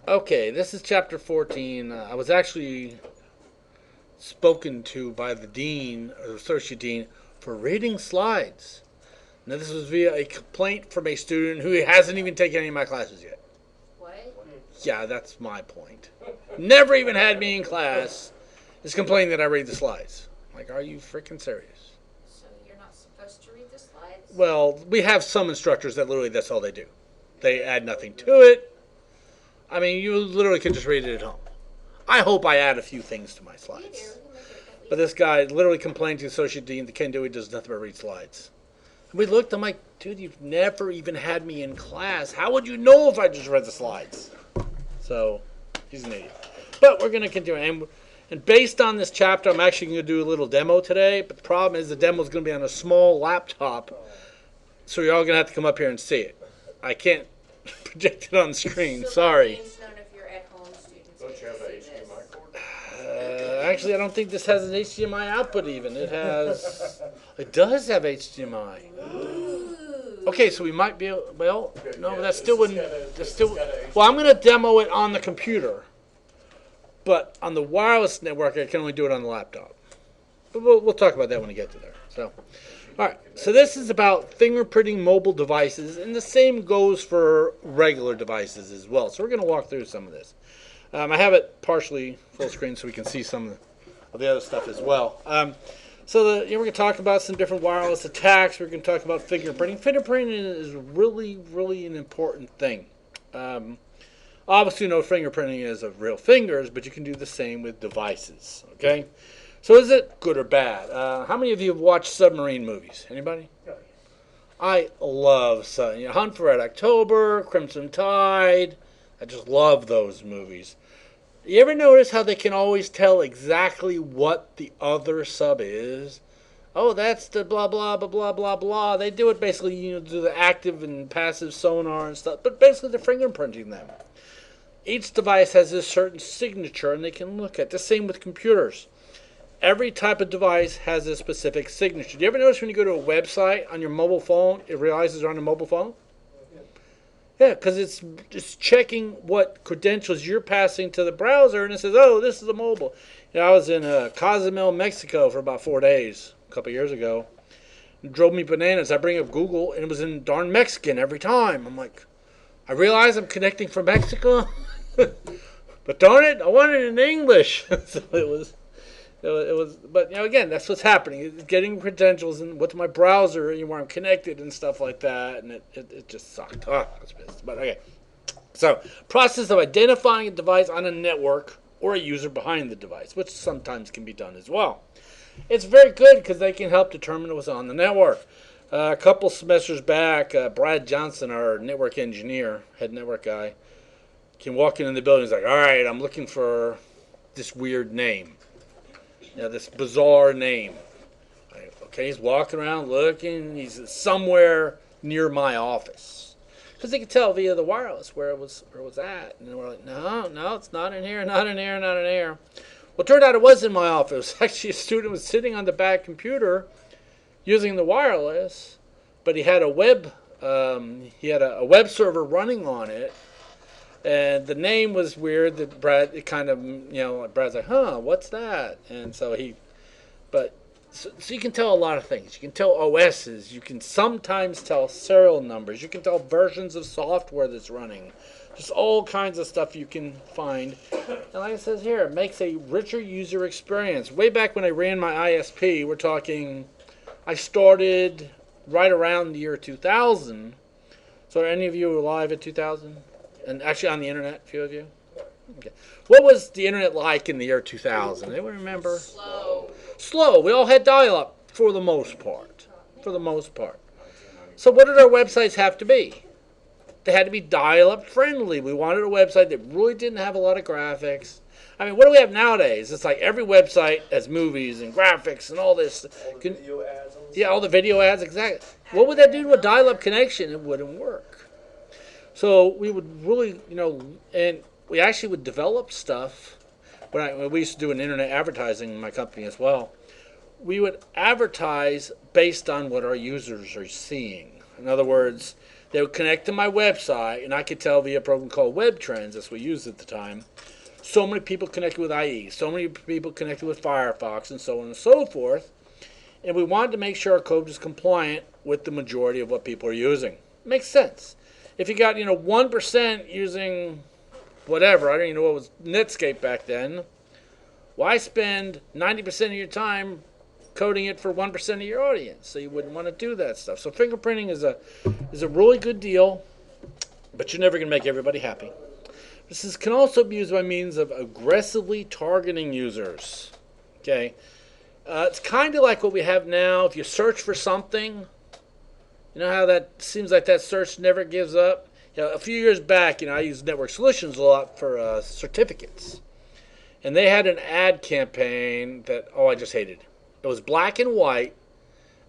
Okay, this is chapter 14. I was actually spoken to by the dean, or the associate dean, for reading slides. Now, this was via a complaint from a student who hasn't even taken any of my classes yet. What? Yeah, that's my point. Never even had me in class. Is complaining that I read the slides. I'm like, are you freaking serious? So you're not supposed to read the slides? Well, we have some instructors that literally that's all they do. They add nothing to it. I mean, you literally could just read it at home. I hope I add a few things to my You do. slides. You make it at But least. this guy literally complained to the associate dean that Ken Dewey does nothing but read slides. And we looked, I'm like, dude, you've never even had me in class. How would you know if I just read the slides? So, he's an idiot. But we're going to continue. And based on this chapter, I'm actually going to do a little demo today. But the problem is the demo is going to be on a small laptop. So you're all going to have to come up here and see it. I can't project it on the screen. So Sorry. that means none of your at-home students Don't you have an get to see this. HDMI cord? Actually, I don't think this has an HDMI output even. It does have HDMI. Ooh. Okay, so we might be able, well, no, Yeah, but that this still has wouldn't, got a- that's this still, has got a well, I'm going to demo it on the computer. But on the wireless network, I can only do it on the laptop. But we'll talk about that when we get to there. So, all right, so this is about fingerprinting mobile devices, and the same goes for regular devices as well. So we're going to walk through some of this. I have it partially full screen so we can see some of the other stuff as well. We're going to talk about some different wireless attacks. We're going to talk about fingerprinting. Fingerprinting is really, really an important thing. Obviously, no fingerprinting is of real fingers, but you can do the same with devices. Okay, so is it good or bad? How many of you have watched submarine movies? Anybody? I love Hunt for Red October, Crimson Tide. I just love those movies. You ever notice how they can always tell exactly what the other sub is? Oh, that's the blah blah blah blah blah blah. They do it basically, do the active and passive sonar and stuff, but basically they're fingerprinting them. Each device has a certain signature, and they can look at. The same with computers. Every type of device has a specific signature. Do you ever notice when you go to a website on your mobile phone, it realizes you're on a mobile phone? Yeah, because it's just checking what credentials you're passing to the browser, and it says, oh, this is a mobile. I was in Cozumel, Mexico for about 4 days a couple years ago. It drove me bananas. I bring up Google, and it was in darn Mexican every time. I'm like, I realize I'm connecting from Mexico, but darn it, I want it in English. So it was, but again, that's what's happening. It's getting credentials and what's my browser and where I'm connected and stuff like that, and it just sucked. Oh, that's pissed. But okay, so process of identifying a device on a network or a user behind the device, which sometimes can be done as well. It's very good because they can help determine what's on the network. A couple semesters back, Brad Johnson, our network engineer, head network guy, came walking in the building. He's like, all right, I'm looking for this weird name. This bizarre name. Okay, he's walking around looking. He's somewhere near my office. Because they could tell via the wireless where it was at. And we're like, no, it's not in here, not in here, not in here. Well, it turned out it was in my office. Actually, a student was sitting on the back computer using the wireless, but he had a web server running on it, and the name was weird. That Brad, it kind of, Brad's like, what's that? And so so you can tell a lot of things. You can tell OSs. You can sometimes tell serial numbers. You can tell versions of software that's running. Just all kinds of stuff you can find. And like it says here, it makes a richer user experience. Way back when I ran my ISP, we're talking, I started right around the year 2000. So are any of you alive at 2000? And actually on the internet, a few of you? Okay. What was the internet like in the year 2000? Anyone remember? Slow. We all had dial-up for the most part. So what did our websites have to be? They had to be dial-up friendly. We wanted a website that really didn't have a lot of graphics. I mean, what do we have nowadays? It's like every website has movies and graphics and all this. All the video ads. Yeah, all the video ads, exactly. What would that do to a dial-up connection? It wouldn't work. So we would really, and we actually would develop stuff. When we used to do an internet advertising in my company as well, we would advertise based on what our users are seeing. In other words, They would connect to my website, and I could tell via a program called Web Trends, that's what we used at the time, so many people connected with IE, so many people connected with Firefox, and so on and so forth. And we wanted to make sure our code was compliant with the majority of what people are using. Makes sense. If you got 1% using whatever, I don't even know what was Netscape back then, why spend 90% of your time coding it for 1% of your audience? So you wouldn't want to do that stuff. So fingerprinting is a really good deal, but you're never going to make everybody happy. This can also be used by means of aggressively targeting users. Okay, it's kind of like what we have now. If you search for something, you know how that seems like that search never gives up. A few years back, I used Network Solutions a lot for certificates, and they had an ad campaign that I just hated. It was black and white,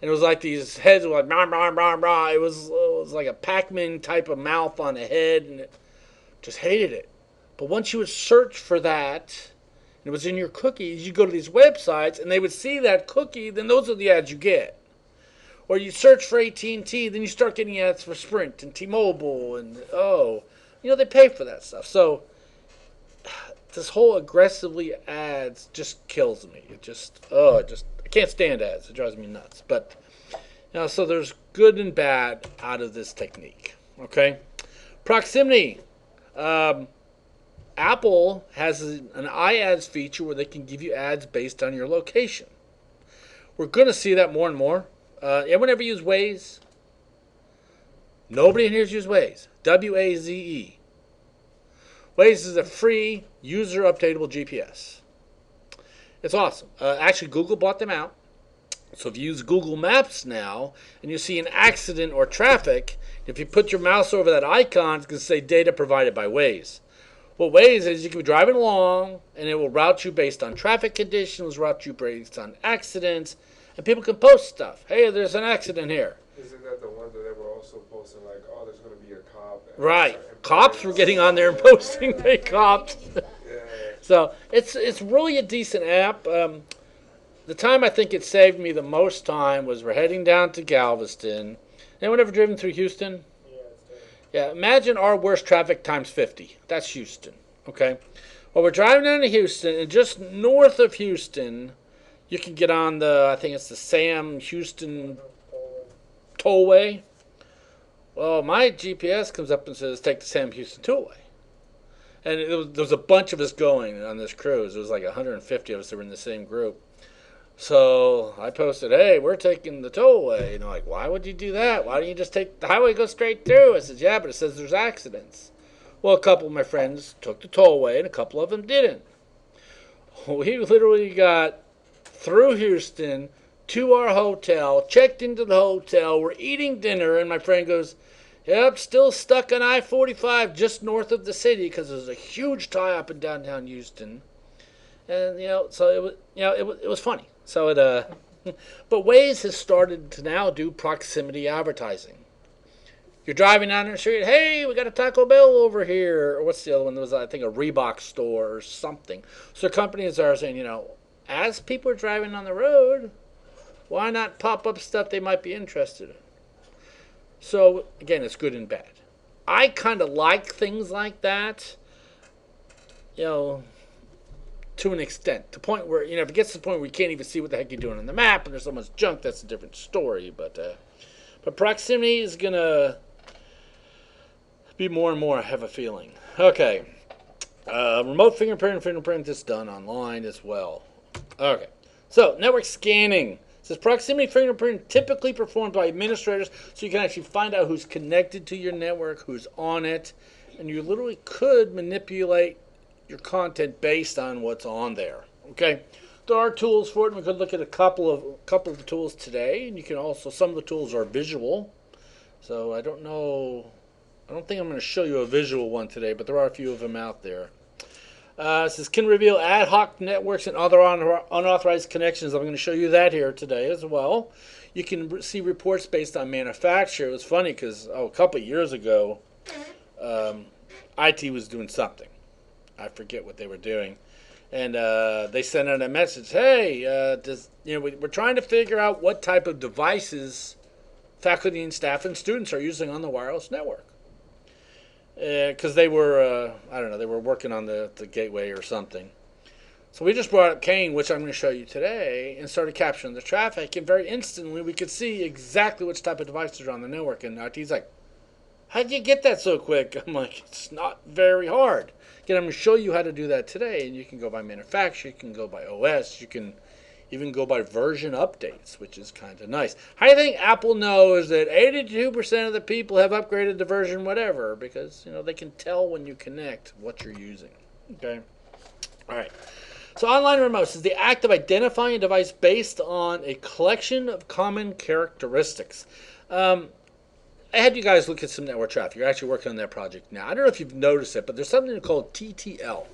and it was like these heads were like blah, blah, blah, blah. It was like a Pac-Man type of mouth on a head, and just hated it. But once you would search for that, and it was in your cookies, you go to these websites, and they would see that cookie, then those are the ads you get. Or you search for AT&T, then you start getting ads for Sprint and T-Mobile, and they pay for that stuff. So this whole aggressively ads just kills me. I can't stand ads. It drives me nuts. But so there's good and bad out of this technique. Okay, proximity. Apple has an iAds feature where they can give you ads based on your location. We're going to see that more and more. Anyone ever use Waze? Nobody in here's used Waze. W-A-Z-E. Waze is a free, user-updatable GPS. It's awesome. Actually, Google bought them out. So if you use Google Maps now, and you see an accident or traffic, if you put your mouse over that icon, it's going to say data provided by Waze. What Waze is, you can be driving along, and it will route you based on traffic conditions, route you based on accidents, and people can post stuff. Hey, there's an accident here. Isn't that the one that they were also posting like, oh, there's going to be a cop? Right. Cops were getting on there and posting they cops. Yeah. So it's really a decent app. The time I think it saved me the most time was we're heading down to Galveston. Anyone ever driven through Houston? Yeah, imagine our worst traffic times 50. That's Houston, okay? Well, we're driving down to Houston, and just north of Houston, you can get on I think it's the Sam Houston Tollway. Well, my GPS comes up and says, take the Sam Houston Tollway. And there was a bunch of us going on this cruise. It was like 150 of us that were in the same group. So I posted, hey, we're taking the tollway. And they're like, why would you do that? Why don't you just take the highway and go straight through? I said, yeah, but it says there's accidents. Well, a couple of my friends took the tollway, and a couple of them didn't. We literally got through Houston to our hotel, checked into the hotel, we're eating dinner, and my friend goes, yep, still stuck on I-45 just north of the city because there's a huge tie-up in downtown Houston. And, so it was funny. So but Waze has started to now do proximity advertising. You're driving down the street, hey, we got a Taco Bell over here. Or what's the other one? There was, I think, a Reebok store or something. So companies are saying, as people are driving on the road, why not pop up stuff they might be interested in? So, again, it's good and bad. I kind of like things like that, to an extent. To the point where, if it gets to the point where you can't even see what the heck you're doing on the map and there's so much junk, that's a different story. But proximity is going to be more and more, I have a feeling. Okay. Remote fingerprint is done online as well. Okay. So, network scanning. It says proximity fingerprint typically performed by administrators, so you can actually find out who's connected to your network, who's on it, and you literally could manipulate your content based on what's on there. Okay, there are tools for it, and we could look at a couple of the tools today, and you can also, some of the tools are visual. So I don't think I'm going to show you a visual one today, but there are a few of them out there. It says can reveal ad hoc networks and other unauthorized connections. I'm going to show you that here today as well. You can see reports based on manufacturer. It was funny because a couple of years ago, IT was doing something. I forget what they were doing, and they sent out a message. Hey, we're trying to figure out what type of devices faculty and staff and students are using on the wireless network. Because they were, I don't know, they were working on the gateway or something. So we just brought up Kane, which I'm going to show you today, and started capturing the traffic. And very instantly, we could see exactly which type of devices are on the network. And RT's like, how'd you get that so quick? I'm like, it's not very hard. Again, I'm going to show you how to do that today. And you can go by manufacturer, you can go by OS, you can even go by version updates, which is kind of nice. How do you think Apple knows that 82% of the people have upgraded to version whatever? Because, they can tell when you connect what you're using. Okay? All right. So online remotes is the act of identifying a device based on a collection of common characteristics. I had you guys look at some network traffic. You're actually working on that project now. I don't know if you've noticed it, but there's something called TTL,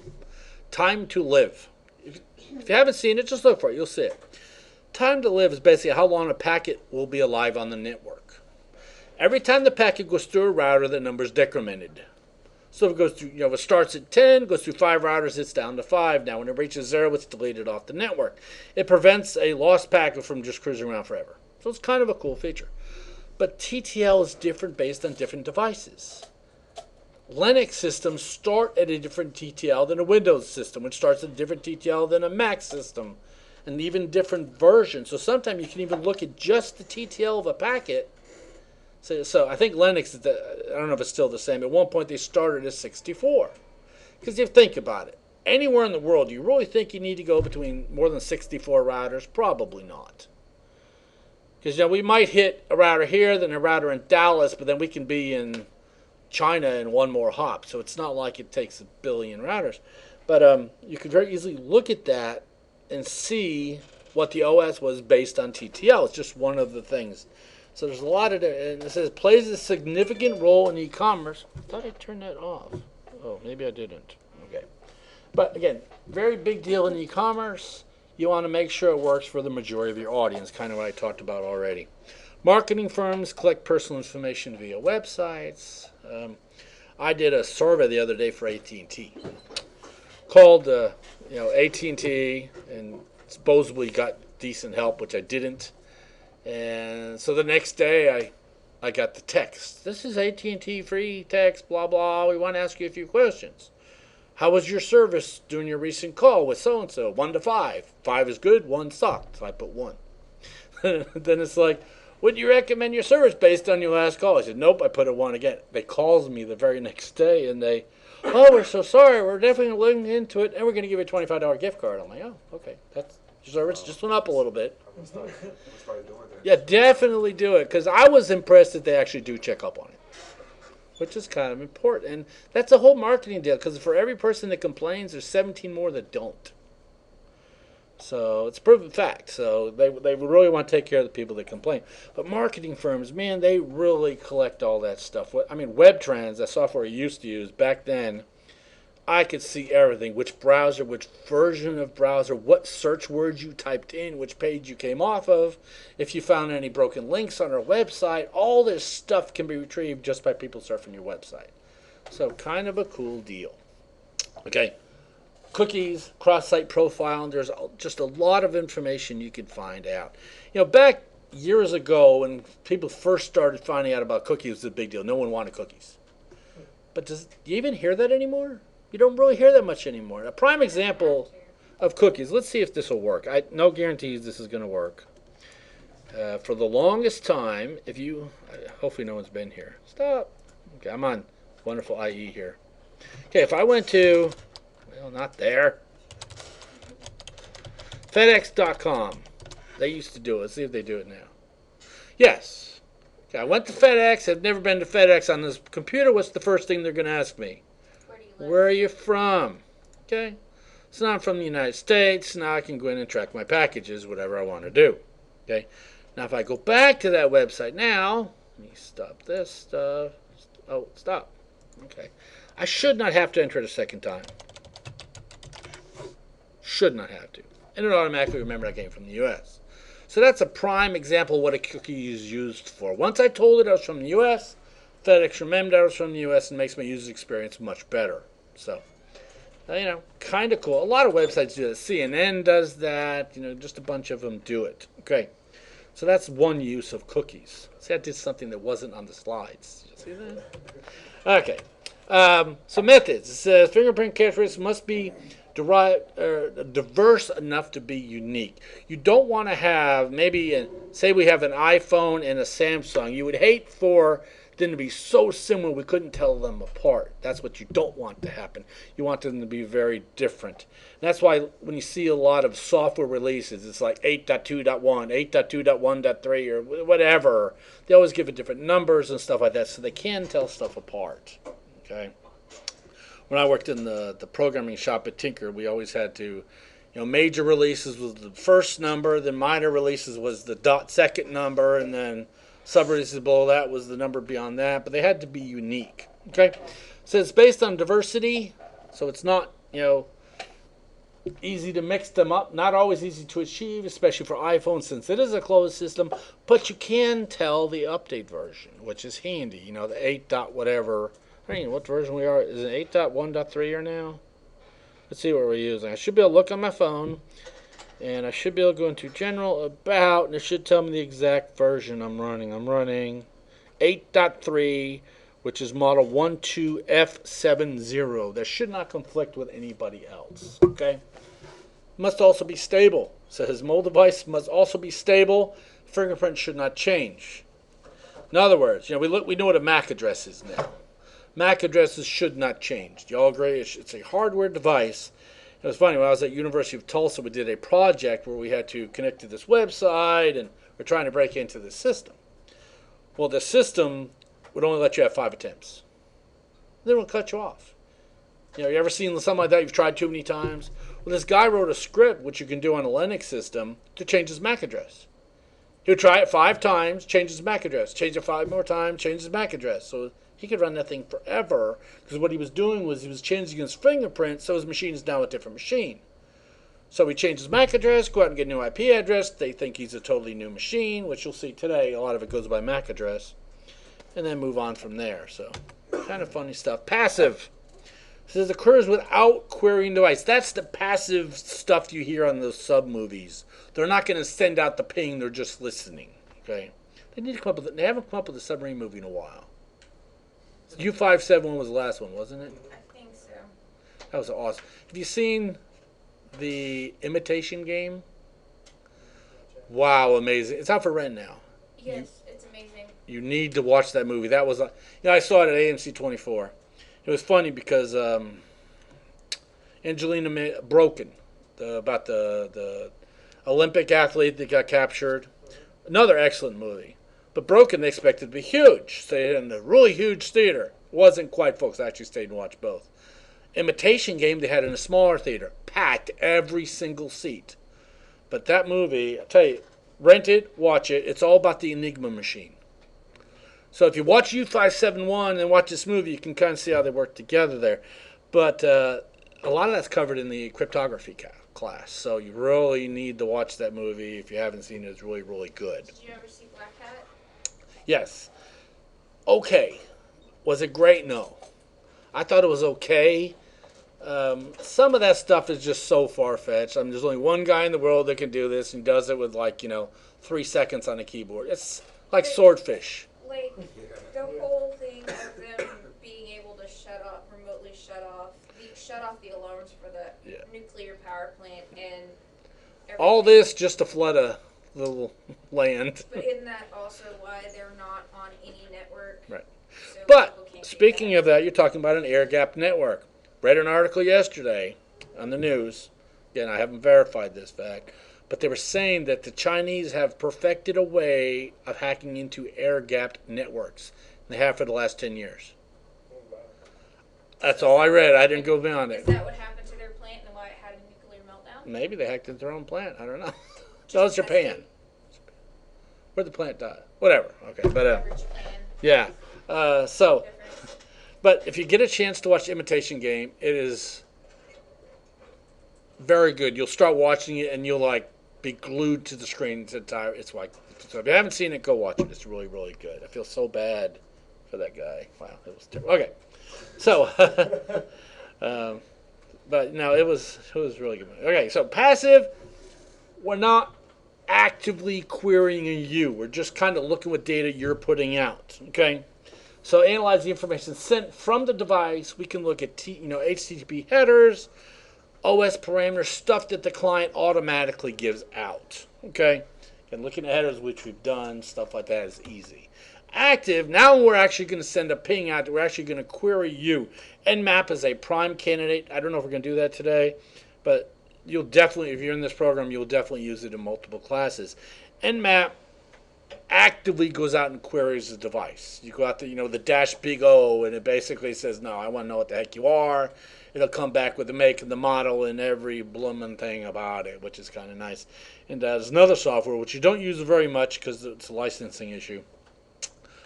time to live. If you haven't seen it, just look for it. You'll see it. Time to live is basically how long a packet will be alive on the network. Every time the packet goes through a router, the number is decremented. So if it goes through, it starts at 10, goes through 5 routers, it's down to 5. Now, when it reaches 0, it's deleted off the network. It prevents a lost packet from just cruising around forever. So it's kind of a cool feature. But TTL is different based on different devices. Linux systems start at a different TTL than a Windows system, which starts at a different TTL than a Mac system, and even different versions. So sometimes you can even look at just the TTL of a packet. So I think Linux, I don't know if it's still the same. At one point they started at 64. Because if you think about it, anywhere in the world, do you really think you need to go between more than 64 routers? Probably not. Because we might hit a router here, then a router in Dallas, but then we can be in China in one more hop. So it's not like it takes a billion routers. But you could very easily look at that and see what the OS was based on TTL. It's just one of the things. So there's a lot of, and it says plays a significant role in e-commerce. I thought I turned that off. Oh, maybe I didn't. Okay. But again, very big deal in e-commerce. You want to make sure it works for the majority of your audience, kind of what I talked about already. Marketing firms collect personal information via websites. I did a survey the other day for AT&T. Called, AT&T and supposedly got decent help, which I didn't. And so the next day I got the text. This is AT&T free text, blah, blah. We want to ask you a few questions. How was your service during your recent call with so-and-so? 1 to 5. 5 is good, 1 sucked. So I put 1. Then it's like, would you recommend your service based on your last call? I said, nope, I put a 1 again. They calls me the very next day and oh, we're so sorry. We're definitely looking into it and we're going to give you a $25 gift card. I'm like, oh, okay. That's your service just went up a little bit. I'm gonna start doing that. Yeah, definitely do it because I was impressed that they actually do check up on it, which is kind of important. And that's a whole marketing deal because for every person that complains, there's 17 more that don't. So it's proven fact. So they really want to take care of the people that complain. But marketing firms, man, they really collect all that stuff. WebTrans, that software I used to use back then, I could see everything, which browser, which version of browser, what search words you typed in, which page you came off of, if you found any broken links on our website. All this stuff can be retrieved just by people surfing your website. So kind of a cool deal. Okay, cookies, cross-site profiling, there's just a lot of information you can find out. Back years ago when people first started finding out about cookies, it was a big deal. No one wanted cookies. But do you even hear that anymore? You don't really hear that much anymore. A prime example of cookies. Let's see if this will work. No guarantees this is going to work. For the longest time, hopefully no one's been here. Stop. Okay, I'm on wonderful IE here. Okay, if I went to, not there, FedEx.com. They used to do it. Let's see if they do it now. Yes. Okay, I went to FedEx. I've never been to FedEx on this computer. What's the first thing they're going to ask me? Where are you from? Okay. So now I'm from the United States. Now I can go in and track my packages, whatever I want to do. Okay. Now if I go back to that website now, let me stop this stuff. Oh, stop. Okay. I should not have to enter it a second time. Should not have to. And it automatically remembered I came from the U.S. So that's a prime example of what a cookie is used for. Once I told it I was from the U.S., FedEx remembered I was from the U.S. and makes my user experience much better. So, kind of cool. A lot of websites do that. CNN does that. Just a bunch of them do it. Okay. So that's one use of cookies. See, I did something that wasn't on the slides. Did you see that? Okay. So methods. It says fingerprint characteristics must be diverse enough to be unique. You don't want to have say we have an iPhone and a Samsung. You would hate for them to be so similar we couldn't tell them apart. That's what you don't want to happen. You want them to be very different. And that's why when you see a lot of software releases, it's like 8.2.1, 8.2.1.3, or whatever. They always give it different numbers and stuff like that so they can tell stuff apart. Okay. When I worked in the programming shop at Tinker, we always had to, major releases was the first number, then minor releases was the second number, and then sub-releases below that was the number beyond that, but they had to be unique. Okay, so it's based on diversity, so it's not, easy to mix them up, not always easy to achieve, especially for iPhone since it is a closed system, but you can tell the update version, which is handy, the 8 dot whatever. I mean, what version we are? Is it 8.1.3 or now? Let's see what we're using. I should be able to look on my phone, and I should be able to go into General About, and it should tell me the exact version I'm running. I'm running 8.3, which is model 12F70. That should not conflict with anybody else. Okay? Must also be stable. It says mobile device must also be stable. Fingerprint should not change. In other words, we know what a MAC address is now. MAC addresses should not change. Do you all agree? It's a hardware device. It was funny, when I was at University of Tulsa, we did a project where we had to connect to this website, and we're trying to break into the system. Well, the system would only let you have 5 attempts. They will cut you off. You ever seen something like that you've tried too many times? Well, this guy wrote a script, which you can do on a Linux system, to change his MAC address. He would try it 5 times, change his MAC address. Change it 5 more times, change his MAC address. So he could run that thing forever, because what he was doing was he was changing his fingerprint, so his machine is now a different machine. So he changed his MAC address, go out and get a new IP address. They think he's a totally new machine, which you'll see today. A lot of it goes by MAC address. And then move on from there. So kind of funny stuff. Passive. It says occurs without querying device. That's the passive stuff you hear on those sub-movies. They're not going to send out the ping. They're just listening. Okay. They haven't come up with a submarine movie in a while. U571 was the last one, wasn't it? I think so. That was awesome. Have you seen the Imitation Game? Wow, amazing. It's out for rent now. Yes, it's amazing. You need to watch that movie. That was, I saw it at AMC 24. It was funny because Angelina Broken, about the Olympic athlete that got captured. Another excellent movie. But Broken, they expected to be huge. Stayed in a really huge theater. Wasn't quite, folks. I actually stayed and watched both. Imitation Game, they had in a smaller theater. Packed every single seat. But that movie, I tell you, rent it, watch it. It's all about the Enigma machine. So if you watch U571 and watch this movie, you can kind of see how they work together there. But a lot of that's covered in the cryptography class. So you really need to watch that movie. If you haven't seen it, it's really, really good. Did you ever see Black Hat? Yes. Okay. Was it great? No. I thought it was okay. Some of that stuff is just so far-fetched. I mean, there's only one guy in the world that can do this, and does it with 3 seconds on a keyboard. It's like Swordfish. Like, the whole thing of them being able to remotely shut off the alarms for the nuclear power plant and everything. All this just to flood a little land. But isn't that also why they're not on any network? Right. So But speaking of that, you're talking about an air-gapped network. Read an article yesterday on the news. Again, I haven't verified this fact, but they were saying that the Chinese have perfected a way of hacking into air-gapped networks. They have for the last 10 years. That's all I read. I didn't go beyond Is it. that what happened to their plant and why it had a nuclear meltdown? Maybe they hacked into their own plant. I don't know. So it's Japan. Where'd the plant die? Whatever. Okay, but Japan. yeah. So, Difference. but if you get a chance to watch Imitation Game, it is very good. You'll start watching it and you'll be glued to the screen. So if you haven't seen it, go watch it. It's really, really good. I feel so bad for that guy. Wow, it was terrible. Okay, so, but no, it was really good. Okay, so passive, we're not actively querying you. We're just kind of looking what data you're putting out. Okay. So analyze the information sent from the device. We can look at HTTP headers, OS parameters, stuff that the client automatically gives out. Okay. And looking at headers, which we've done, stuff like that is easy. Active, now we're actually going to send a ping out. We're actually going to query you. Nmap is a prime candidate. I don't know if we're going to do that today, but you'll definitely, if you're in this program, you'll definitely use it in multiple classes. Nmap actively goes out and queries the device. You go out to, the dash big O, and it basically says, no, I want to know what the heck you are. It'll come back with the make and the model and every bloomin' thing about it, which is kind of nice. And there's another software, which you don't use very much because it's a licensing issue.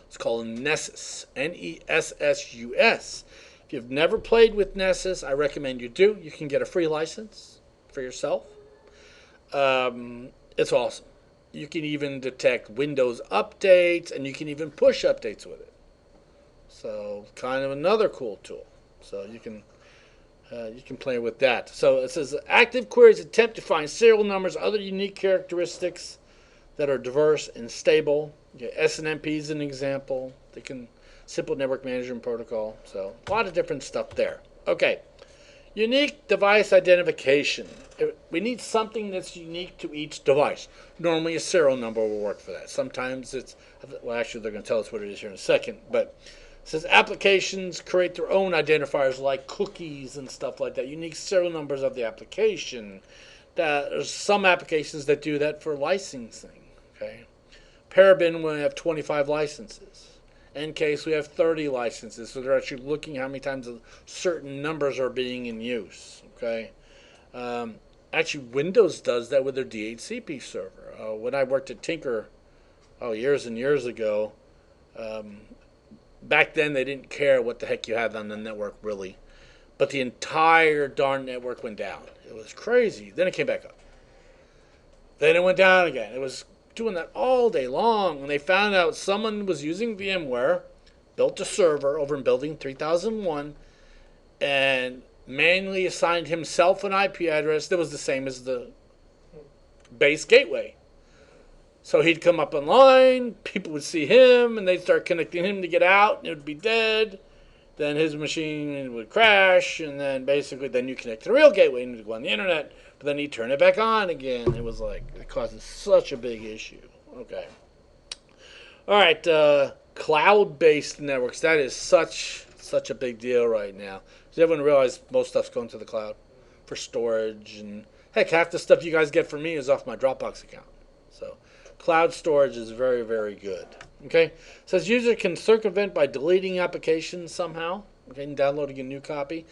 It's called Nessus, Nessus. If you've never played with Nessus, I recommend you do. You can get a free license for yourself. It's awesome. You can even detect Windows updates, and you can even push updates with it. So kind of another cool tool. So you can play with that. So it says active queries attempt to find serial numbers, other unique characteristics that are diverse and stable. SNMP is an example. They can simple network management protocol. So a lot of different stuff there. Okay. Unique device identification. We need something that's unique to each device. Normally a serial number will work for that. Sometimes it's, well, actually they're going to tell us what it is here in a second, but it says applications create their own identifiers like cookies and stuff like that. Unique serial numbers of the application. There's some applications that do that for licensing. Okay. Parabin, we have 25 licenses. Encase, we have 30 licenses. So they're actually looking how many times certain numbers are being in use. Okay. Actually, Windows does that with their DHCP server. When I worked at Tinker, years and years ago, back then they didn't care what the heck you had on the network, really. But the entire darn network went down. It was crazy. Then it came back up. Then it went down again. It was doing that all day long. When they found out someone was using VMware, built a server over in Building 3001, and manually assigned himself an IP address that was the same as the base gateway. So he'd come up online, people would see him, and they'd start connecting him to get out, and it would be dead. Then his machine would crash, and then basically then you connect to the real gateway and you go on the internet, but then he'd turn it back on again. It was like, it causes such a big issue. Okay. All right, cloud-based networks, that is such a big deal right now. Does everyone realize most stuff's going to the cloud for storage? And heck, half the stuff you guys get from me is off my Dropbox account. So cloud storage is very, very good. Okay, it says user can circumvent by deleting applications somehow, okay, and downloading a new copy.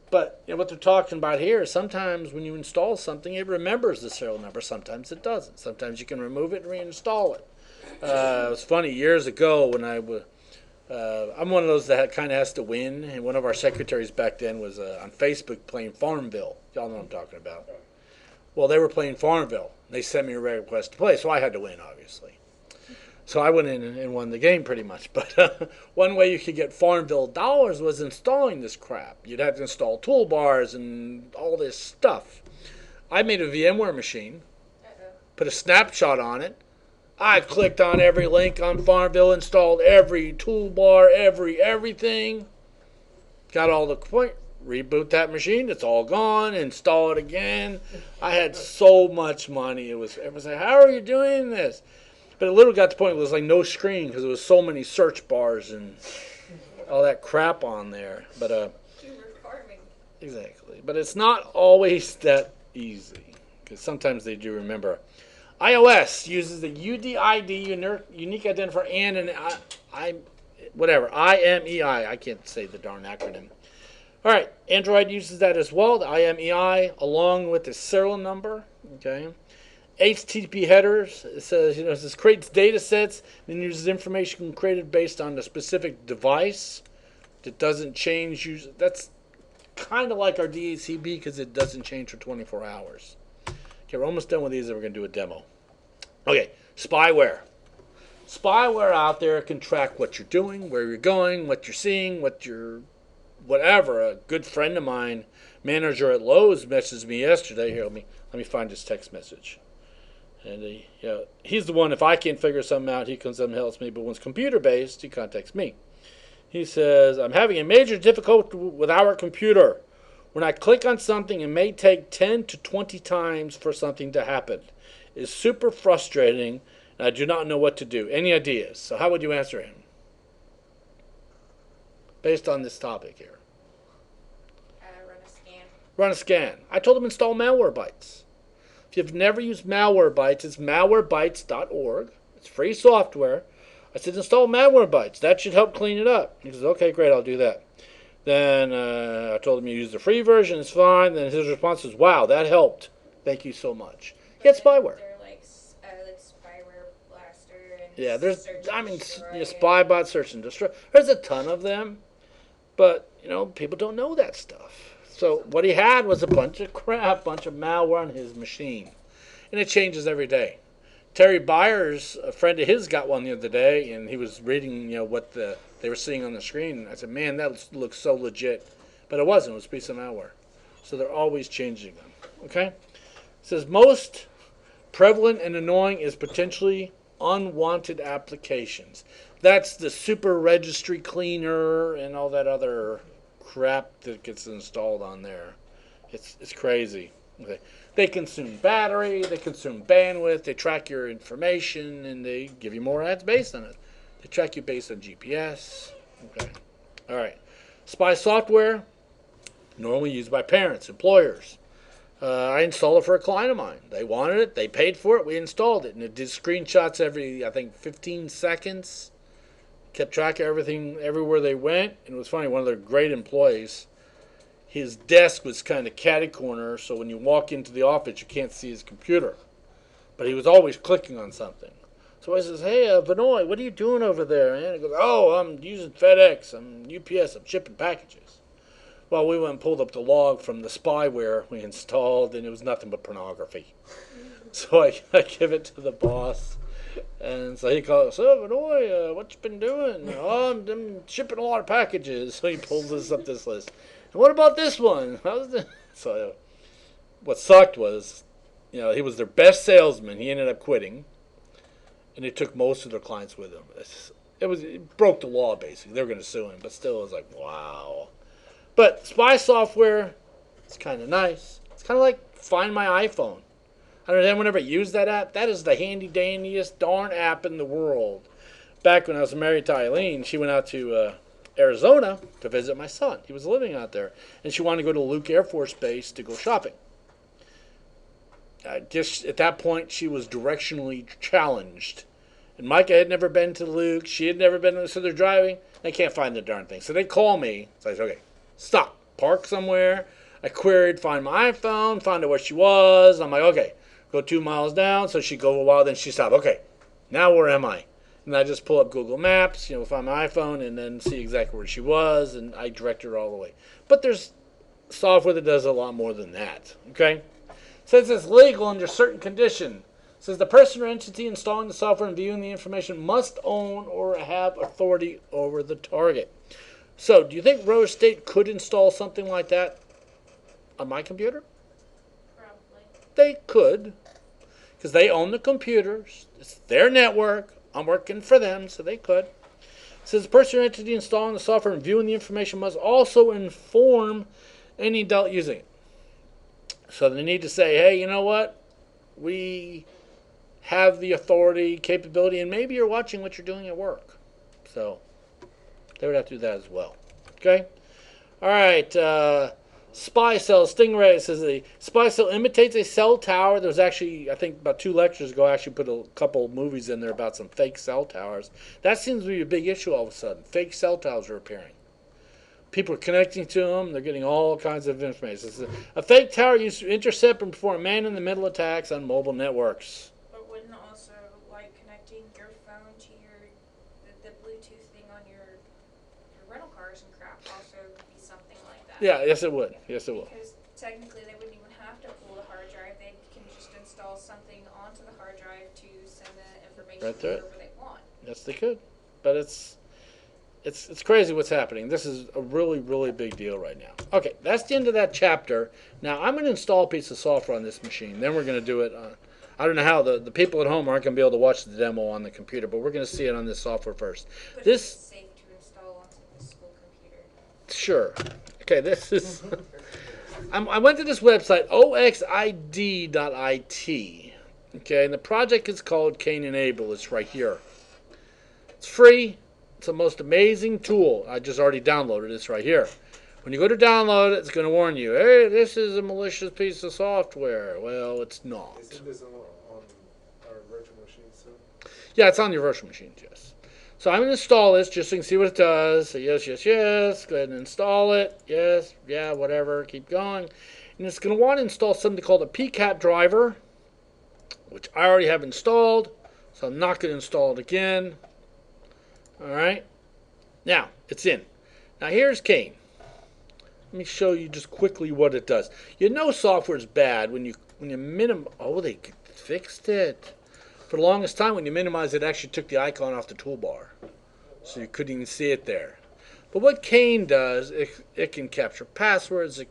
But what they're talking about here is sometimes when you install something, it remembers the serial number. Sometimes it doesn't. Sometimes you can remove it and reinstall it. It was funny, years ago when I'm one of those that kind of has to win, and one of our secretaries back then was on Facebook playing Farmville. Y'all know what I'm talking about. Well, they were playing Farmville. They sent me a request to play, so I had to win, obviously. So I went in and won the game pretty much. But one way you could get Farmville dollars was installing this crap. You'd have to install toolbars and all this stuff. I made a VMware machine, put a snapshot on it. I clicked on every link on Farmville, installed every toolbar, everything. Got all the point. Reboot that machine. It's all gone. Install it again. I had so much money. Everyone was like, how are you doing this? But it literally got to the point where it was like no screen because there was so many search bars and all that crap on there. But farming. Exactly. But it's not always that easy because sometimes they do remember. iOS uses the UDID, unique identifier, and an IMEI. I can't say the darn acronym. All right, Android uses that as well, the IMEI, along with the serial number. Okay. HTTP headers, it says, this creates data sets, then uses information created based on a specific device that doesn't change. That's kind of like our DHCP because it doesn't change for 24 hours. Okay, we're almost done with these and we're going to do a demo. Okay, spyware. Spyware out there can track what you're doing, where you're going, what you're seeing, whatever. A good friend of mine, manager at Lowe's, messaged me yesterday. Here, let me find his text message. And he's the one, if I can't figure something out, he comes up and helps me. But when it's computer-based, he contacts me. He says, I'm having a major difficulty with our computer. When I click on something, it may take 10 to 20 times for something to happen. It's super frustrating, and I do not know what to do. Any ideas? So how would you answer him? Based on this topic here. Run a scan. Run a scan. I told him install Malwarebytes. If you've never used Malwarebytes, it's malwarebytes.org. It's free software. I said, install Malwarebytes. That should help clean it up. He says, okay, great, I'll do that. Then I told him you use the free version, it's fine. Then his response is, wow, that helped. Thank you so much. Get spyware. They're like spyware blaster and Yeah, there's, search and I mean, destroy Spybot, search and destroy. There's a ton of them, but people don't know that stuff. So what he had was a bunch of crap, bunch of malware on his machine, and it changes every day. Terry Byers, a friend of his, got one the other day, and he was reading, what they were seeing on the screen. I said, man, that looks so legit, but it wasn't. It was a piece of malware. So they're always changing them. Okay. It says most prevalent and annoying is potentially unwanted applications. That's the super registry cleaner and all that other crap that gets installed on there. It's crazy. Okay. They consume battery, they consume bandwidth, they track your information, and they give you more ads based on it. They track you based on GPS. Okay. All right. Spy software, normally used by parents, employers. I installed it for a client of mine. They wanted it. They paid for it. We installed it. And it did screenshots every, 15 seconds. Kept track of everything everywhere they went. And it was funny, one of their great employees, his desk was kind of catty corner, so when you walk into the office, you can't see his computer. But he was always clicking on something. So I says, hey, Vinoy, what are you doing over there? And he goes, oh, I'm using FedEx. I'm UPS. I'm shipping packages. Well, we went and pulled up the log from the spyware we installed, and it was nothing but pornography. So I give it to the boss. And so he calls, so Vinoy, what you been doing? Oh, I'm shipping a lot of packages. So he pulls up this list. And what about this one? How's this? So what sucked was, he was their best salesman. He ended up quitting. And he took most of their clients with him. It broke the law, basically. They were going to sue him, but still it was like, wow. But spy software, it's kind of nice. It's kind of like Find My iPhone. I don't know if anyone ever used that app. That is the handy-dandiest darn app in the world. Back when I was married to Eileen, she went out to Arizona to visit my son. He was living out there. And she wanted to go to Luke Air Force Base to go shopping. I guess at that point, she was directionally challenged. And Micah had never been to Luke. She had never been. So they're driving. They can't find the darn thing. So they call me. So I said, okay, stop. Park somewhere. I queried, find my iPhone, found out where she was. I'm like, okay, go 2 miles down. So she go a while, then she stopped. Okay, now where am I? And I just pull up Google Maps, find my iPhone, and then see exactly where she was, and I direct her all the way. But there's software that does a lot more than that, okay? Says it's legal under certain condition. Says the person or entity installing the software and viewing the information must own or have authority over the target. So, do you think Rose State could install something like that on my computer? Probably. They could, because they own the computers. It's their network. I'm working for them, so they could. It says the person or entity installing the software and viewing the information must also inform any adult using it. So they need to say, hey, you know what? We have the authority, capability, and maybe you're watching what you're doing at work. So they would have to do that as well. Okay? All right. Spy cell, Stingray says the spy cell imitates a cell tower. There was actually, I think about 2 lectures ago, I actually put a couple movies in there about some fake cell towers. That seems to be a big issue all of a sudden. Fake cell towers are appearing. People are connecting to them. They're getting all kinds of information. A fake tower used to intercept and perform man-in-the-middle attacks on mobile networks. But wouldn't also, connecting your phone to the Bluetooth thing on your rental cars and crap also be something like that? Yeah, yes it would. Yes it will. Because technically they wouldn't even have to pull the hard drive. They can just install something onto the hard drive to send the information Right there. wherever they want. Yes, they could. But it's crazy what's happening. This is a really, really big deal right now. Okay, that's the end of that chapter. Now, I'm going to install a piece of software on this machine. Then we're going to do it I don't know how the people at home aren't going to be able to watch the demo on the computer, but we're going to see it on this software first. But This, it's safe to install onto the school computer. sure. Okay, this is. I went to this website, oxid.it. Okay, and the project is called Cane Enable. It's right here. It's free. It's the most amazing tool. I just already downloaded this right here. When you go to download it, it's going to warn you, hey, this is a malicious piece of software. Well, it's not. Isn't this on our virtual machines too? Yeah, it's on your virtual machines, yes. So I'm going to install this just so you can see what it does. So yes, yes, yes. Go ahead and install it. Yes, yeah, whatever. Keep going. And it's going to want to install something called a PCAP driver, which I already have installed. So I'm not going to install it again. All right. Now, it's in. Now, here's Cane. Let me show you just quickly what it does. You know software is bad when you oh, they fixed it. For the longest time, when you minimize it, actually took the icon off the toolbar. So you couldn't even see it there. But what Cane does, it can capture passwords. This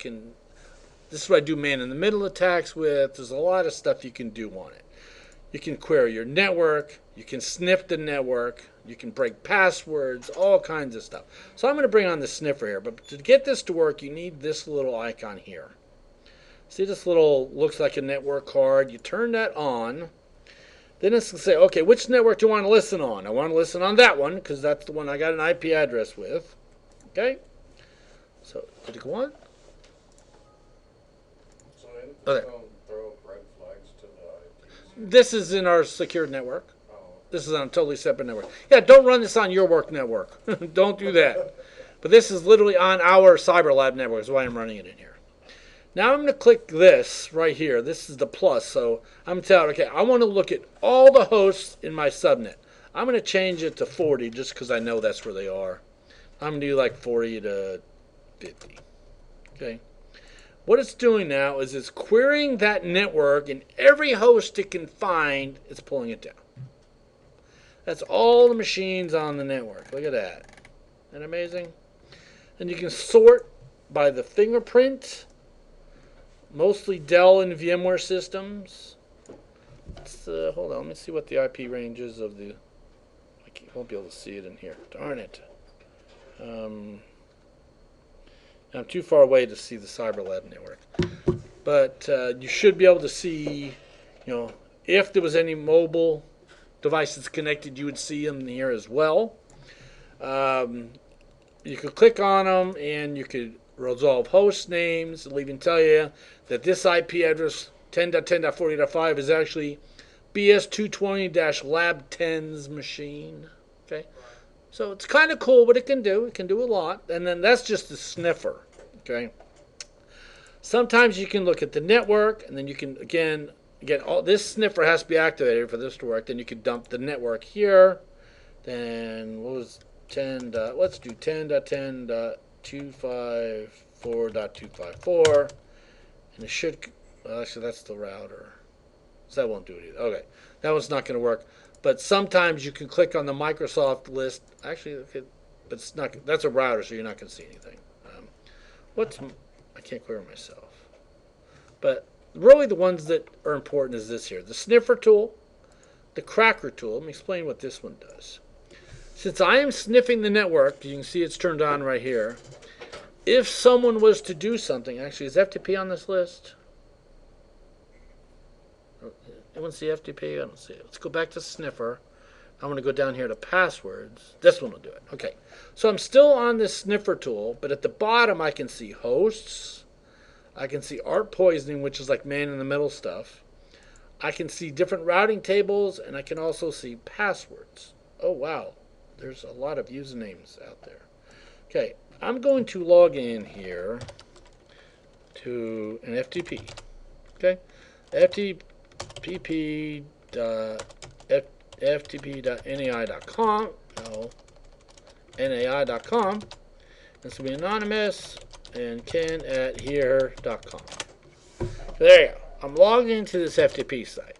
is what I do man-in-the-middle attacks with. There's a lot of stuff you can do on it. You can query your network. You can sniff the network. You can break passwords, all kinds of stuff. So I'm going to bring on the sniffer here. But to get this to work, you need this little icon here. See this little, looks like a network card. You turn that on. Then it's going to say, okay, which network do you want to listen on? I want to listen on that one because that's the one I got an IP address with. Okay? So, did it go on? So it Okay. don't throw up red flags to the IPs. This is in our secured network. Oh, This is on a totally separate network. Yeah, don't run this on your work network. Don't do that. But this is literally on our CyberLab network. That's why I'm running it in here. Now I'm going to click this right here. This is the plus. So I'm going to tell it, okay, I want to look at all the hosts in my subnet. I'm going to change it to 40 just because I know that's where they are. I'm going to do like 40 to 50. Okay. What it's doing now is it's querying that network, and every host it can find, it's pulling it down. That's all the machines on the network. Look at that. Isn't that amazing? And you can sort by the fingerprint, mostly Dell and VMware systems. Hold on, let me see what the IP range is of the. Won't be able to see it in here. Darn it. I'm too far away to see the CyberLab network. But you should be able to see, if there was any mobile devices connected, you would see them here as well. You could click on them and you could resolve host names. It'll even tell you that this IP address 10.10.40.5 is actually BS220-Lab10's machine. Okay, so it's kind of cool what it can do. It can do a lot, and then that's just the sniffer. Okay. Sometimes you can look at the network, and then you can again all this sniffer has to be activated for this to work. Then you can dump the network here. Then what was 10. Let's do 10.10.254.254, and it should. Well, actually, that's the router. So that won't do it either. Okay, that one's not going to work. But sometimes you can click on the Microsoft list. Actually, but it's not. That's a router, so you're not going to see anything. I can't clear myself. But really, the ones that are important is this here: the sniffer tool, the cracker tool. Let me explain what this one does. Since I am sniffing the network, you can see it's turned on right here. If someone was to do something, actually, is FTP on this list? Anyone see FTP? I don't see it. Let's go back to sniffer. I'm going to go down here to passwords. This one will do it. Okay. So I'm still on this sniffer tool, but at the bottom I can see hosts. I can see art poisoning, which is like man-in-the-middle stuff. I can see different routing tables, and I can also see passwords. Oh, wow. There's a lot of usernames out there. Okay. I'm going to log in here to an FTP. Okay. ftp.nai.com. No. nai.com. This will be anonymous and ken@here.com. There you go. I'm logged into this FTP site.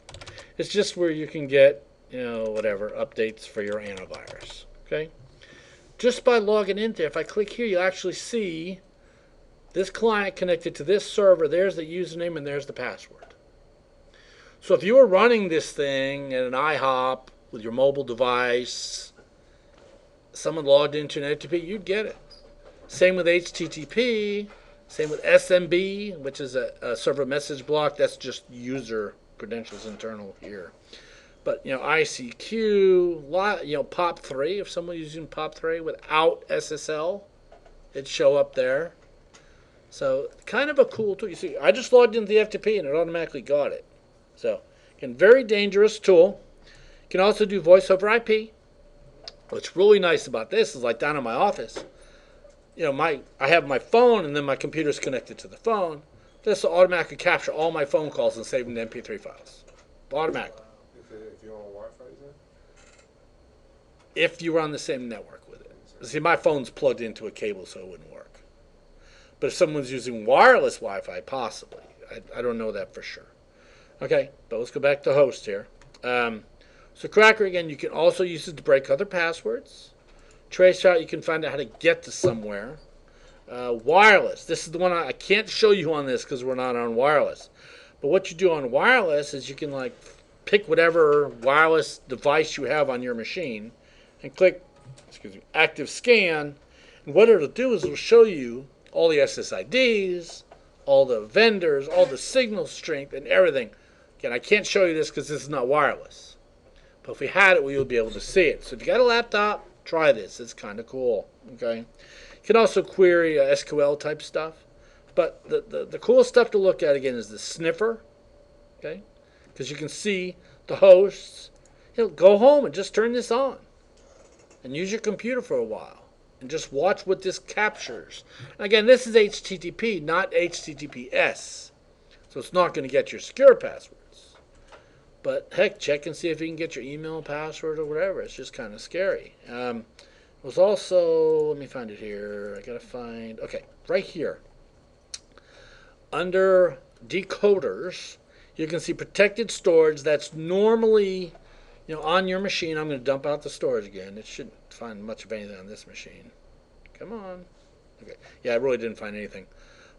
It's just where you can get, whatever, updates for your antivirus. Okay? Just by logging in there, if I click here, you'll actually see this client connected to this server. There's the username and there's the password. So if you were running this thing at an IHOP with your mobile device, someone logged into an FTP, you'd get it. Same with HTTP, same with SMB, which is a server message block. That's just user credentials internal here. But, ICQ, POP3, if someone's using POP3 without SSL, it'd show up there. So kind of a cool tool. You see, I just logged into the FTP and it automatically got it. So, again, very dangerous tool. You can also do voice over IP. What's really nice about this is like down in my office, I have my phone and then my computer's connected to the phone. This will automatically capture all my phone calls and save them to MP3 files. Automatically. If you're on Wi-Fi, is that? If you were on the same network with it. See, my phone's plugged into a cable, so it wouldn't work. But if someone's using wireless Wi-Fi, possibly. I don't know that for sure. Okay, but let's go back to host here. So Cracker, again, you can also use it to break other passwords. Traceroute, you can find out how to get to somewhere. Wireless, this is the one I can't show you on this because we're not on wireless. But what you do on wireless is you can pick whatever wireless device you have on your machine and click, active scan. And what it'll do is it'll show you all the SSIDs, all the vendors, all the signal strength, and everything. Again, I can't show you this because this is not wireless. But if we had it, we would be able to see it. So if you got a laptop, try this. It's kind of cool. Okay. You can also query SQL type stuff. But the cool stuff to look at, again, is the sniffer. Okay. Because you can see the hosts. Go home and just turn this on. And use your computer for a while. And just watch what this captures. And again, this is HTTP, not HTTPS. So it's not going to get your secure passwords. But heck, check and see if you can get your email password or whatever. It's just kind of scary. It was also, let me find it here. I got to find, okay, right here. Under decoders, you can see protected storage. That's normally, on your machine. I'm going to dump out the storage again. It shouldn't find much of anything on this machine. Come on. Okay. Yeah, I really didn't find anything.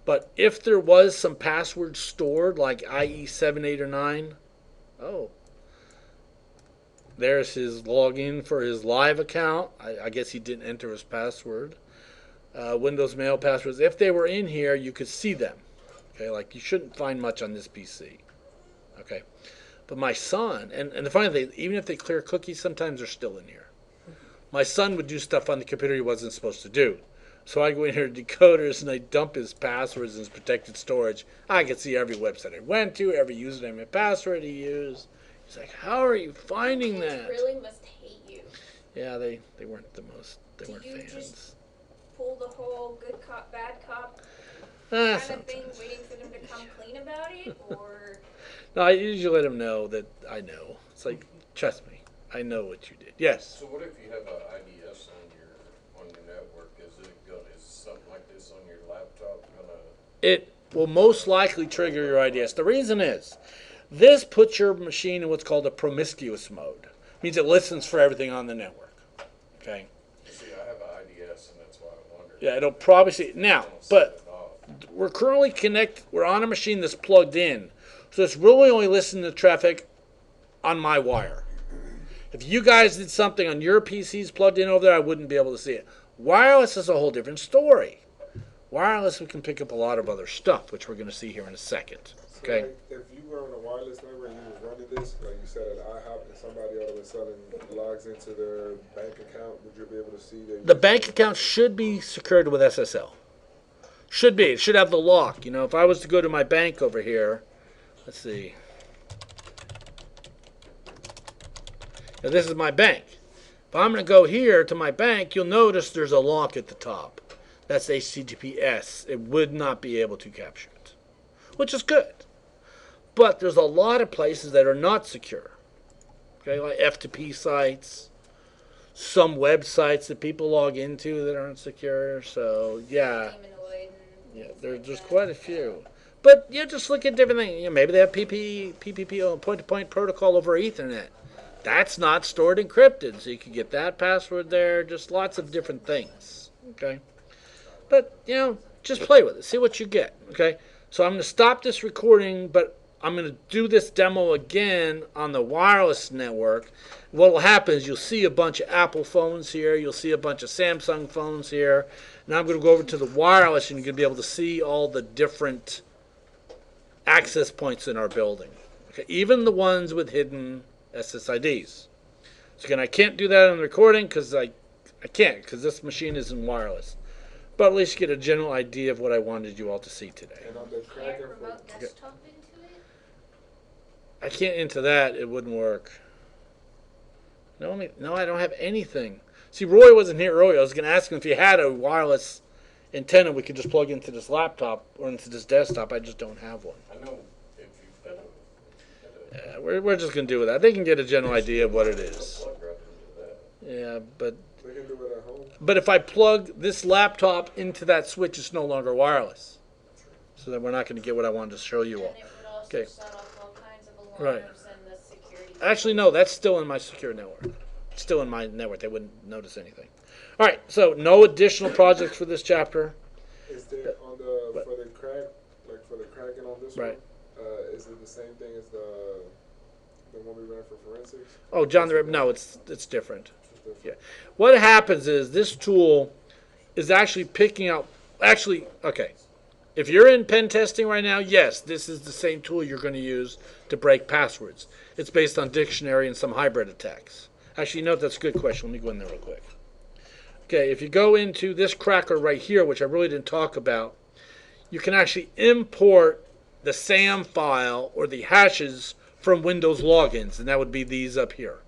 But if there was some password stored, like IE 7, 8, or 9, oh, there's his login for his live account. I guess he didn't enter his password. Windows Mail passwords. If they were in here, you could see them. Okay, you shouldn't find much on this PC. Okay, but my son, and the funny thing, even if they clear cookies, sometimes they're still in here. My son would do stuff on the computer he wasn't supposed to do. So I go in here to decoders and I dump his passwords and his protected storage. I can see every website I went to, every username and password he used. He's like, how are you finding that? Kids really must hate you. Yeah, they weren't the most, they weren't Did you fans. just pull the whole good cop, bad cop Ah, kind of thing, sometimes. waiting for them to come clean about it? Or No, I usually let them know that I know. It's like, trust me, I know what you did. Yes. So what if you have an IDS on your network? Is something like this on your laptop gonna? It will most likely trigger your IDS. The reason is, this puts your machine in what's called a promiscuous mode. Means it listens for everything on the network. Okay. See, I have an IDS, and that's why I wondered. Yeah, it'll probably see it now, Don't set but it off. we're currently we're on a machine that's plugged in. So it's really only listening to traffic on my wire. If you guys did something on your PCs plugged in over there, I wouldn't be able to see it. Wireless is a whole different story. Wireless, we can pick up a lot of other stuff, which we're going to see here in a second. So Okay. if you were on a wireless network and you was running this, like you said at IHOP, and somebody all of a sudden logs into their bank account, would you be able to see that? The bank account should be secured with SSL. Should be. It should have the lock. If I was to go to my bank over here, let's see. Now, this is my bank. If I'm going to go here to my bank, you'll notice there's a lock at the top. That's HTTPS. It would not be able to capture it, which is good. But there's a lot of places that are not secure. Okay, like F2P sites, some websites that people log into that aren't secure. So, yeah. Humanoid and Yeah, things there's like just that. quite a few. But just look at different things. Maybe they have PPP, point-to-point protocol over Ethernet. That's not stored encrypted, so you can get that password there. Just lots of different things. Okay, but just play with it, see what you get. Okay, so I'm going to stop this recording, but I'm going to do this demo again on the wireless network. What will happen is you'll see a bunch of Apple phones here. You'll see a bunch of Samsung phones here. Now I'm going to go over to the wireless, and you're going to be able to see all the different access points in our building. Okay, even the ones with hidden SSIDs. So again, I can't do that on the recording because I can't, because this machine isn't wireless. But at least get a general idea of what I wanted you all to see today. And on the Can't cracker for remote desktop into it? I can't into that. It wouldn't work. No, I don't have anything. See, Roy wasn't here earlier. I was going to ask him if he had a wireless antenna we could just plug into this laptop or into this desktop. I just don't have one. I know if you've got Yeah, we're just going to do with that. They can get a general idea of what it is. plug right into that. Yeah, but they can do it at home. if I plug this laptop into that switch, it's no longer wireless. So then we're not going to get what I wanted to show you all. And it would also Okay. set off all kinds of alarms Right. and the security. Actually, no, that's still in my secure network. It's still in my network. They wouldn't notice anything. All right, so no additional projects for this chapter. Is there on the for the crack, like for the cracking on this Right. one? Is it the same thing as the one we ran for forensics? Oh, John, no, it's different. It's different. Yeah. What happens is this tool is actually picking out. Actually, okay. If you're in pen testing right now, yes, this is the same tool you're going to use to break passwords. It's based on dictionary and some hybrid attacks. Actually, you know, that's a good question. Let me go in there real quick. Okay, if you go into this cracker right here, which I really didn't talk about, you can actually import the SAM file or the hashes from Windows logins, and that would be these up here.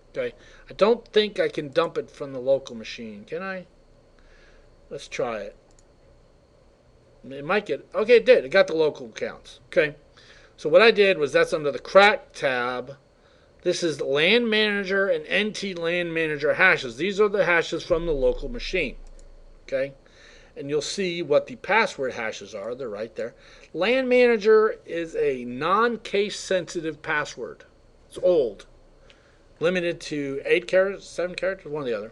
Okay, I don't think I can dump it from the local machine. Can I? Let's try it. It might get, okay, it did. It got the local accounts. Okay, so what I did was that's under the crack tab. This is the LAN manager and NT LAN manager hashes. These are the hashes from the local machine. Okay, and you'll see what the password hashes are. They're right there. LAN manager is a non-case sensitive password. It's old. Limited to 8 characters, 7 characters, one or the other.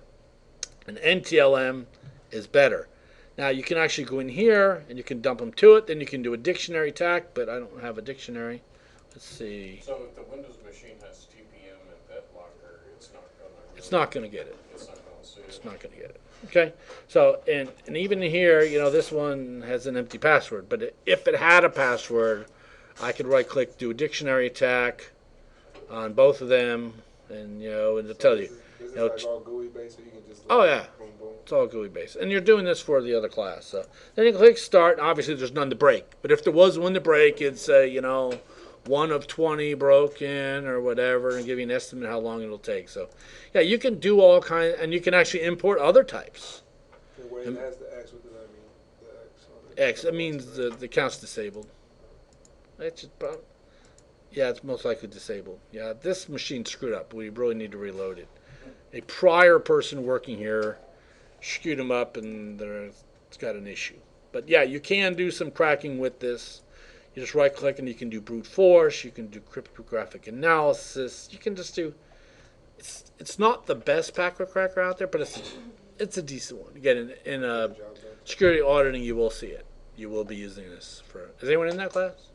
And NTLM is better. Now you can actually go in here and you can dump them to it. Then you can do a dictionary attack, but I don't have a dictionary. Let's see. So if the Windows machine has TPM and Pet Locker, it's not gonna. It's not going to get it. It's not gonna see it. It's not going to get it. Okay. So and even here, you know, this one has an empty password. But if it had a password, I could right click, do a dictionary attack on both of them, and it'll tell you. This is You know, like all GUI based, so you can just. Oh, yeah. Boom, boom. It's all GUI based. And you're doing this for the other class. So then you click start. Obviously, there's none to break. But if there was one to break, it'd say, 1 of 20 broken or whatever, and give you an estimate how long it'll take. So, yeah, you can do all kinds, and you can actually import other types. And where it has the X, what does that mean? The X on it. X, that means the account's disabled. It's just, yeah, it's most likely disabled. Yeah, this machine's screwed up. We really need to reload it. A prior person working here screwed them up, and it's got an issue. But yeah, you can do some cracking with this. You just right click and you can do brute force. You can do cryptographic analysis. You can just do. It's not the best packet cracker out there, but it's a decent one. Again, in Job done. security auditing, you will see it. You will be using this for. Is anyone in that class?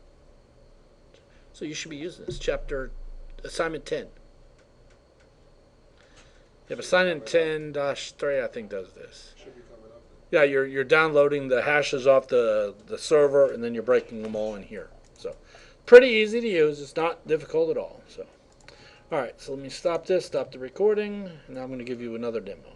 So you should be using this chapter, assignment 10. Yep, assignment 10-3 I think does this. Should be coming up. Yeah, you're downloading the hashes off the server, and then you're breaking them all in here. So pretty easy to use. It's not difficult at all. So all right, so let me stop the recording, and now I'm going to give you another demo.